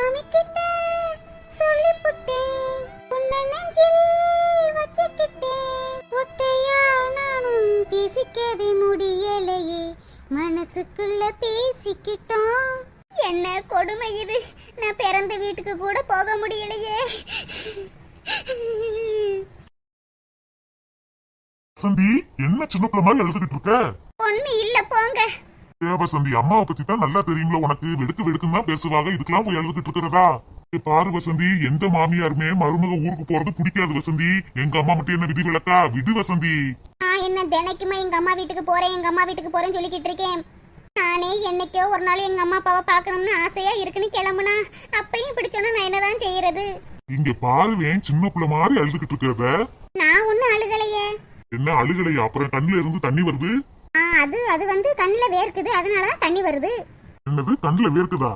சாமி கிட்ட சொல்லிப்புட்டேன், உன்னை நெஞ்சில் வச்சுக்கிட்டேன். ஒத்தையா நானும் பேசிக்கவே முடியலையே, மனசுக்குள்ள பேசிக்கிட்டோம். என்ன கொடுமை இது, நான் பிறந்த வீட்டுக்கு கூட போக முடியலையே. வசந்தி, என்ன சின்ன பிள்ளை மாதிரி எழுதுகிட்டு இருக்க? ஒண்ணு இல்ல போங்க. வசந்தி, அம்மாவை பத்தி தான் நல்லா தெரியுங்களா உனக்கு? வெடுக்கு வெடுக்குன்னு தான் பேசுவாங்க, இதுக்கெல்லாம் போய் எழுதுகிட்டு இருக்கிறதா? பாரு வசந்தி, எந்த மாமியாருமே மருமக ஊருக்கு போறது பிடிக்காது வசந்தி. எங்க அம்மா மட்டும் என்ன விதி விளக்கா? விடு வசந்தி. நான் என்ன தினைக்குமா எங்க அம்மா வீட்டுக்கு போறேன், எங்க அம்மா வீட்டுக்கு போறேன்னு சொல்லிக்கிட்டு இருக்கேன். நானே என்னைக்கோ ஒரு நாள் எங்க அம்மா அப்பாவை பார்க்கணும்னு ஆசையா இருக்குன்னு கிளம்புனா அப்பையும் பிடிச்சோன்னா நான் என்னதான் செய்யறது? இங்க பாருவேன், சின்ன பிள்ளை மாதிரி அழுதுகிட்டு இருக்கிறத. நான் ஒன்னும் அழுகலையே. என்ன அழுகலையா? அப்புறம் கண்ணுல இருந்து தண்ணி வருது. அது வந்து கண்ணுல வேர்க்குது, அதனாலதான் தண்ணி வருது. என்னது, கண்ணுல வேர்க்குதா?